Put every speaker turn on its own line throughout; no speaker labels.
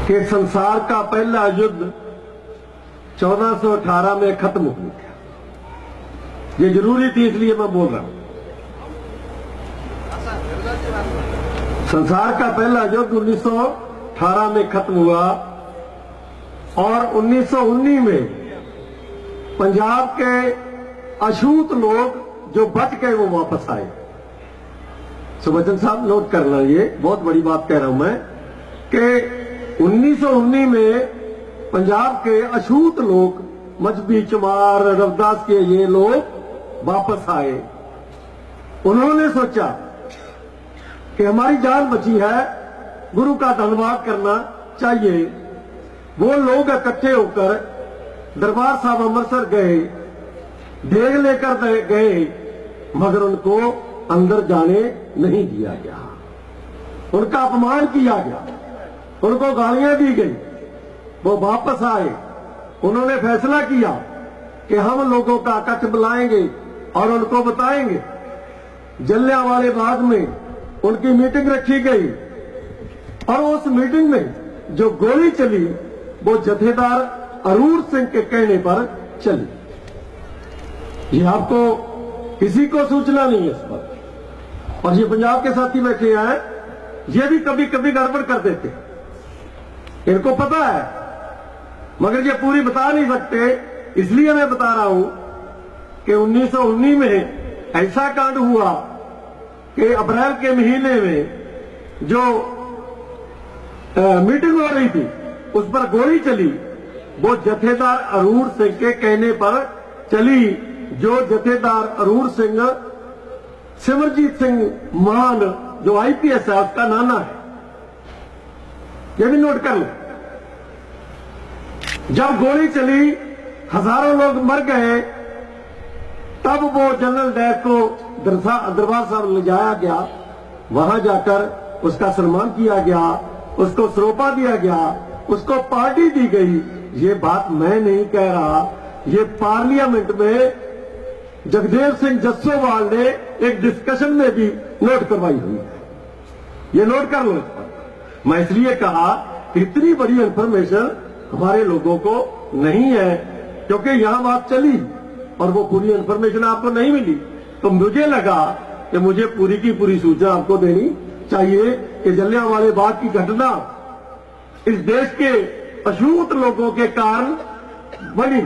कि संसार का पहला युद्ध 1418 में खत्म हो गया। ये जरूरी थी, इसलिए मैं बोल रहा हूं। संसार का पहला युद्ध 1918 में खत्म हुआ और 1919 में पंजाब के अछूत लोग जो बच गए वो वापस आए। सुबचन साहब नोट करना, ये बहुत बड़ी बात कह रहा हूं मैं कि 1919 में पंजाब के अछूत लोग, मजहबी चमार, रविदास के ये लोग वापस आए। उन्होंने सोचा कि हमारी जान बची है, गुरु का धन्यवाद करना चाहिए। वो लोग इकट्ठे होकर दरबार साहब अमृतसर गए, देग लेकर गए, मगर उनको अंदर जाने नहीं दिया गया। उनका अपमान किया गया, उनको गालियां दी गई। वो वापस आए, उन्होंने फैसला किया कि हम लोगों का कच्छ बुलाएंगे और उनको बताएंगे। जलियांवाले बाग में उनकी मीटिंग रखी गई और उस मीटिंग में जो गोली चली वो जथेदार अरूर सिंह के कहने पर चली। ये आपको किसी को सूचना नहीं है इस पर। और ये पंजाब के साथी बैठे हैं, ये भी कभी कभी गड़बड़ कर देते, इनको पता है, मगर ये पूरी बता नहीं सकते। इसलिए मैं बता रहा हूं कि 1919 में ऐसा कांड हुआ कि अप्रैल के महीने में जो मीटिंग हो रही थी उस पर गोली चली। वो जथेदार अरूर सिंह के कहने पर चली। जो जथेदार अरूर सिंह सिमरजीत सिंह मान जो आईपीएस है उसका नाना है, ये भी नोट कर लो। जब गोली चली, हजारों लोग मर गए, तब वो जनरल डैर को दरबार साहब ले जाया गया। वहां जाकर उसका सम्मान किया गया, उसको सरोपा दिया गया, उसको पार्टी दी गई। ये बात मैं नहीं कह रहा, ये पार्लियामेंट में जगदेव सिंह जस्सोवाल ने एक डिस्कशन में भी नोट करवाई हुई है। ये नोट कर लो इस पर। मैं इसलिए कहा कि इतनी बड़ी इंफॉर्मेशन हमारे लोगों को नहीं है, क्योंकि यहां बात चली और वो पूरी इंफॉर्मेशन आपको नहीं मिली। तो मुझे लगा कि मुझे पूरी की पूरी सूचना आपको देनी चाहिए कि जलियांवाले बाग की घटना इस देश के अछूत लोगों के कारण बनी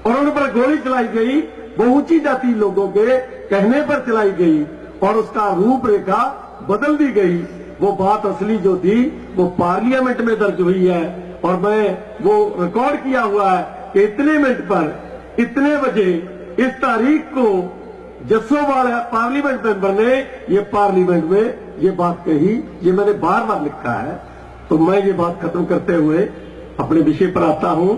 और उन पर गोली चलाई गई। वो ऊंची जाति लोगों के कहने पर चलाई गई और उसका रूपरेखा बदल दी गई। वो बात असली जो थी वो पार्लियामेंट में दर्ज हुई है और मैं वो रिकॉर्ड किया हुआ है कि इतने मिनट पर इतने बजे इस तारीख को जस्सोवाल पार्लियामेंट मेंबर ने ये पार्लियामेंट में ये बात कही। ये मैंने बार बार लिखा है। तो मैं ये बात खत्म करते हुए अपने विषय पर आता हूं